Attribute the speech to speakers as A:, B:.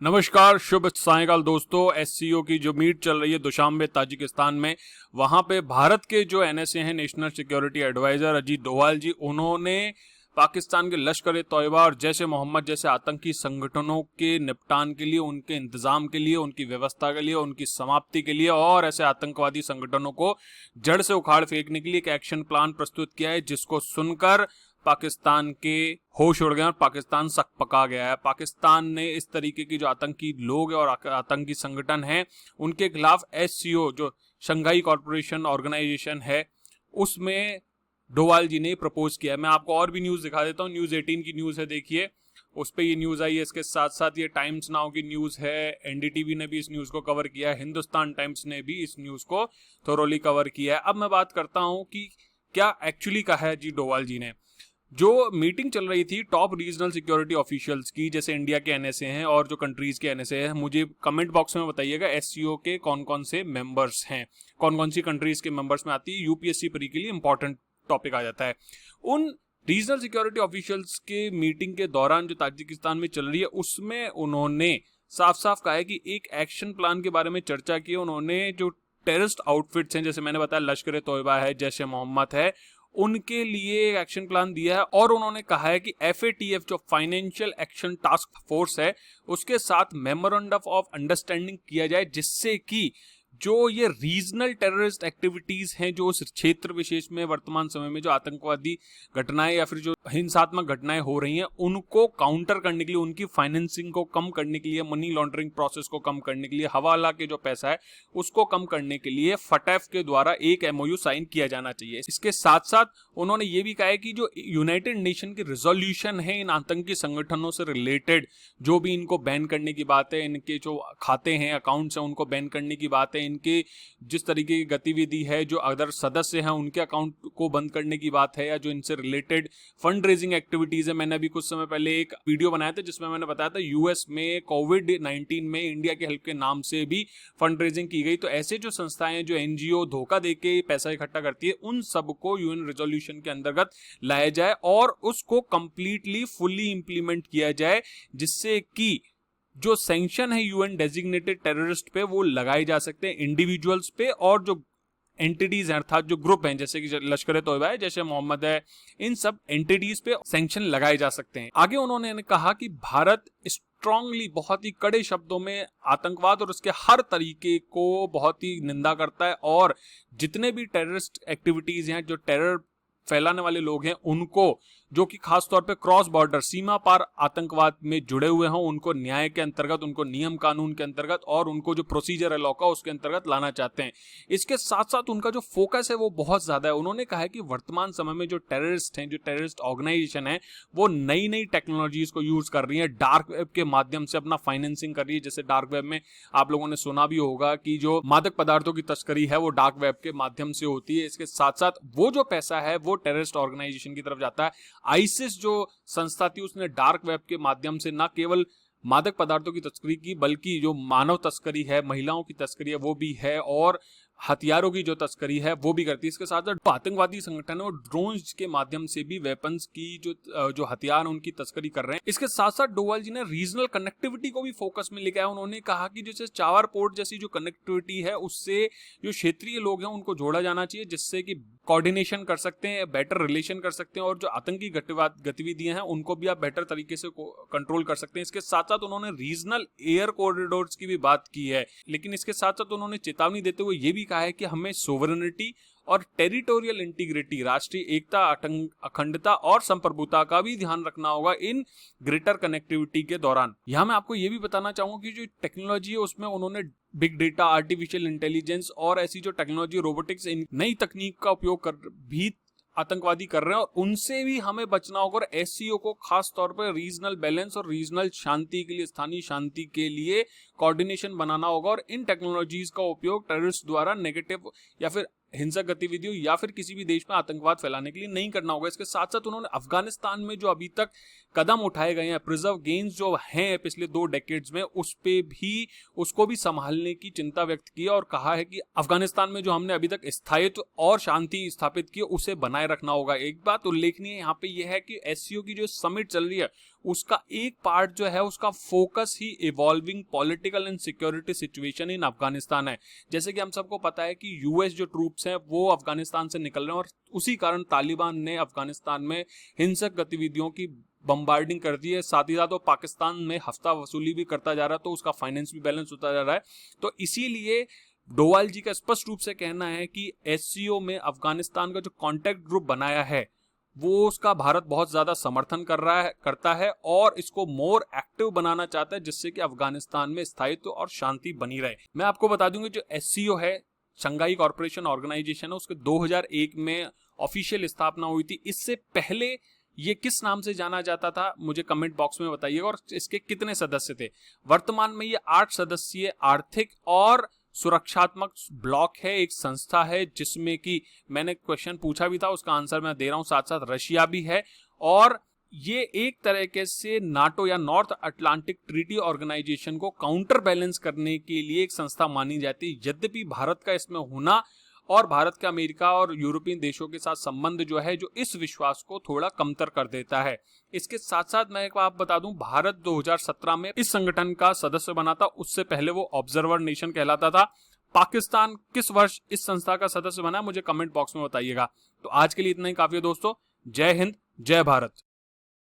A: नमस्कार, शुभ सायंकाल दोस्तों। एससीओ की जो मीट चल रही है दुशांबे ताजिकिस्तान में, वहां पे भारत के जो एनएसए हैं, national security adviser Ajit Doval ji, उन्होंने पाकिस्तान के लश्कर-ए-तोयबा और जैश ए मोहम्मद जैसे आतंकी संगठनों के निपटान के लिए, उनके इंतजाम के लिए, उनकी व्यवस्था के लिए, उनकी समाप्ति के लिए और ऐसे आतंकवादी संगठनों को जड़ से उखाड़ फेंकने के लिए एक एक्शन प्लान प्रस्तुत किया है, जिसको सुनकर पाकिस्तान के होश उड़ गए और पाकिस्तान सक पका गया है। पाकिस्तान ने इस तरीके की जो आतंकी लोग हैं और आतंकी संगठन हैं, उनके खिलाफ एससीओ जो शंघाई कॉरपोरेशन ऑर्गेनाइजेशन है, उसमें डोवाल जी ने प्रपोज किया है। मैं आपको और भी न्यूज दिखा देता हूँ। न्यूज 18 की न्यूज है, देखिए उस पर ये न्यूज आई है। इसके साथ साथ ये टाइम्स नाउ की न्यूज है, एनडीटीवी ने भी इस न्यूज को कवर किया है, हिंदुस्तान टाइम्स ने भी इस न्यूज को थोरोली कवर किया है। अब मैं बात करता हूँ कि क्या एक्चुअली कहा है जी डोवाल जी ने। जो मीटिंग चल रही थी टॉप रीजनल सिक्योरिटी ऑफिशियल्स की, जैसे इंडिया के एनएसए हैं और जो कंट्रीज के एनएसए हैं, मुझे कमेंट बॉक्स में बताइएगा एससीओ के कौन कौन से मेंबर्स हैं, कौन कौन सी कंट्रीज के मेंबर्स में आती है। यूपीएससी परी के लिए इंपॉर्टेंट टॉपिक आ जाता है। उन रीजनल सिक्योरिटी ऑफिशियल्स के मीटिंग के दौरान जो ताजिकिस्तान में चल रही है, उसमें उन्होंने साफ साफ कहा है कि एक एक्शन प्लान के बारे में चर्चा की। उन्होंने जो टेररिस्ट आउटफिट्स हैं, जैसे मैंने बताया लश्कर-ए-तोयबा है, जैश ए मोहम्मद है, उनके लिए एक एक्शन प्लान दिया है। और उन्होंने कहा है कि एफएटीएफ जो फाइनेंशियल एक्शन टास्क फोर्स है, उसके साथ मेमोरेंडम ऑफ अंडरस्टैंडिंग किया जाए, जिससे कि जो ये रीजनल टेररिस्ट एक्टिविटीज हैं, जो उस क्षेत्र विशेष में वर्तमान समय में जो आतंकवादी घटनाएं या फिर जो हिंसात्मक घटनाएं हो रही हैं, उनको काउंटर करने के लिए, उनकी फाइनेंसिंग को कम करने के लिए, मनी लॉन्ड्रिंग प्रोसेस को कम करने के लिए, हवाला के जो पैसा है उसको कम करने के लिए फटैफ के द्वारा एक एमओयू साइन किया जाना चाहिए। इसके साथ साथ उन्होंने ये भी कहा है कि जो यूनाइटेड नेशन की रिजोल्यूशन है इन आतंकी संगठनों से रिलेटेड, जो भी इनको बैन करने की बात है, इनके जो खाते हैं, अकाउंट्स हैं, उनको बैन करने की बात है, इनके जिस तरीके की गतिविधि है, जो अदर सदस्य हैं उनके अकाउंट को बंद करने की बात है, या जो इनसे रिलेटेड फंड रेजिंग एक्टिविटीज है। मैंने अभी कुछ समय पहले एक वीडियो बनाया था जिसमें मैंने बताया था यूएस में कोविड-19 में इंडिया के हेल्प के नाम से भी फंड रेजिंग की गई। तो ऐसे जो संस्थाएं, जो एनजीओ धोखा देके पैसा इकट्ठा करती है, उन सबको यूएन रेजोल्यूशन के अंतर्गत लाया जाए और उसको कंप्लीटली फुल्ली इंप्लीमेंट किया जाए, जिससे कि जो सैंक्शन है यूएन डेजिग्नेटेड टेररिस्ट पे वो लगाए जा सकते हैं इंडिविजुअल्स पे, और जो एंटिटीज हैं अर्थात जो ग्रुप हैं, जैसे कि लश्कर-ए-तोयबा है, जैसे मोहम्मद है, इन सब एंटिटीज पे सैंक्शन लगाए जा सकते हैं। आगे उन्होंने कहा कि भारत स्ट्रांगली, बहुत ही कड़े शब्दों में आतंकवाद और उसके हर तरीके को बहुत ही निंदा करता है, और जितने भी टेररिस्ट एक्टिविटीज हैं, जो टेरर फैलाने वाले लोग हैं, उनको, जो कि खास तौर पे क्रॉस बॉर्डर सीमा पार आतंकवाद में जुड़े हुए हों, उनको न्याय के अंतर्गत, उनको नियम कानून के अंतर्गत और उनको जो प्रोसीजर है लॉ का, उसके अंतर्गत लाना चाहते हैं। इसके साथ साथ उनका जो फोकस है वो बहुत ज्यादा है। उन्होंने कहा है कि वर्तमान समय में जो टेररिस्ट हैं, जो टेररिस्ट ऑर्गेनाइजेशन है, वो नई नई टेक्नोलॉजीज को यूज कर रही है, डार्क वेब के माध्यम से अपना फाइनेंसिंग कर रही है। जैसे डार्क वेब में आप लोगों ने सुना भी होगा कि जो मादक पदार्थों की तस्करी है वो डार्क वेब के माध्यम से होती है। इसके साथ साथ वो जो पैसा है वो टेररिस्ट ऑर्गेनाइजेशन की तरफ जाता है। आईसिस जो संस्था थी, उसने डार्क वेब के माध्यम से न केवल मादक पदार्थों की तस्करी की, बल्कि जो मानव तस्करी है, महिलाओं की तस्करी है वो भी है, और हथियारों की जो तस्करी है वो भी करती है। इसके साथ साथ आतंकवादी संगठन है वो ड्रोन्स के माध्यम से भी वेपन्स की जो हथियार उनकी तस्करी कर रहे हैं। इसके साथ साथ डोवाल जी ने रीजनल कनेक्टिविटी को भी फोकस में लेके आया। उन्होंने कहा कि जैसे चावर पोर्ट जैसी जो कनेक्टिविटी है, उससे जो क्षेत्रीय लोग हैं उनको जोड़ा जाना चाहिए, जिससे कि कोऑर्डिनेशन कर सकते हैं, बेटर रिलेशन कर सकते हैं, और जो आतंकी गतिविधियां हैं उनको भी आप बेटर तरीके से कंट्रोल कर सकते हैं। इसके साथ साथ उन्होंने रीजनल एयर कॉरिडोर्स की भी बात की है, लेकिन इसके साथ साथ उन्होंने चेतावनी देते हुए ये भी कहा है कि हमें सोवरेनिटी और टेरिटोरियल इंटीग्रिटी, राष्ट्रीय एकता, अखंडता और संप्रभुता का भी ध्यान रखना होगा इन ग्रेटर कनेक्टिविटी के दौरान। यहां मैं आपको ये भी बताना चाहूंगा कि जो टेक्नोलॉजी है उसमें उन्होंने बिग डेटा, आर्टिफिशियल इंटेलिजेंस और ऐसी जो टेक्नोलॉजी, रोबोटिक्स, नई तकनीक का उपयोग कर भी आतंकवादी कर रहे हैं, और उनसे भी हमें बचना होगा। और एससीओ को खास तौर पर रीजनल बैलेंस और रीजनल शांति के लिए, स्थानीय शांति के लिए कोऑर्डिनेशन बनाना होगा, और इन टेक्नोलॉजीज का उपयोग टेररिस्ट द्वारा नेगेटिव या फिर हिंसक गतिविधियों या फिर किसी भी देश में आतंकवाद फैलाने के लिए नहीं करना होगा। इसके साथ साथ उन्होंने अफगानिस्तान में जो अभी तक कदम उठाए गए हैं, प्रिजर्व गेन्स जो हैं पिछले 2 डेकेड्स में, उस पे भी, उसको भी संभालने की चिंता व्यक्त की और कहा है कि अफगानिस्तान में जो हमने अभी तक स्थायित्व और शांति स्थापित की, उसे बनाए रखना होगा। एक बात उल्लेखनीय यहाँ पे यह है कि एससीओ की जो समिट चल रही है उसका एक पार्ट जो है उसका focus he evolving political and security situation in Afghanistan है। जैसे कि हम सबको पता है कि यूएस जो ट्रूप्स हैं वो अफगानिस्तान से निकल रहे हैं और उसी कारण तालिबान ने अफगानिस्तान में हिंसक गतिविधियों की बम्बार्डिंग कर दी है। साथ ही साथ वो पाकिस्तान में हफ्ता वसूली भी करता जा रहा है, तो उसका फाइनेंस भी बैलेंस होता जा रहा है। तो इसीलिए डोवाल जी का स्पष्ट रूप से कहना है कि एससीओ में अफगानिस्तान का जो कॉन्टैक्ट ग्रुप बनाया है वो उसका भारत बहुत ज्यादा समर्थन करता है और इसको मोर एक्टिव बनाना चाहता है, जिससे कि अफगानिस्तान में स्थायित्व और शांति बनी रहे। मैं आपको बता दूंगा जो एससीओ है, शंघाई कॉर्पोरेशन ऑर्गेनाइजेशन है, उसके 2001 में ऑफिशियल स्थापना हुई थी। इससे पहले ये किस नाम से जाना जाता था मुझे कमेंट बॉक्स में बताइएगा, और इसके कितने सदस्य थे। वर्तमान में ये 8 सदस्यीय आर्थिक और सुरक्षात्मक ब्लॉक है, एक संस्था है जिसमें कि मैंने क्वेश्चन पूछा भी था, उसका आंसर मैं दे रहा हूं, साथ साथ रशिया भी है। और ये एक तरीके से नाटो या नॉर्थ अटलांटिक ट्रीटी ऑर्गेनाइजेशन को काउंटर बैलेंस करने के लिए एक संस्था मानी जाती है। यद्यपि भारत का इसमें होना और भारत के अमेरिका और यूरोपियन देशों के साथ संबंध जो है, जो इस विश्वास को थोड़ा कमतर कर देता है। इसके साथ साथ मैं एक बात बता दूं, भारत 2017 में इस संगठन का सदस्य बना था, उससे पहले वो ऑब्जर्वर नेशन कहलाता था। पाकिस्तान किस वर्ष इस संस्था का सदस्य बना, मुझे कमेंट बॉक्स में बताइएगा। तो आज के लिए इतना ही काफी है दोस्तों। जय हिंद, जय भारत।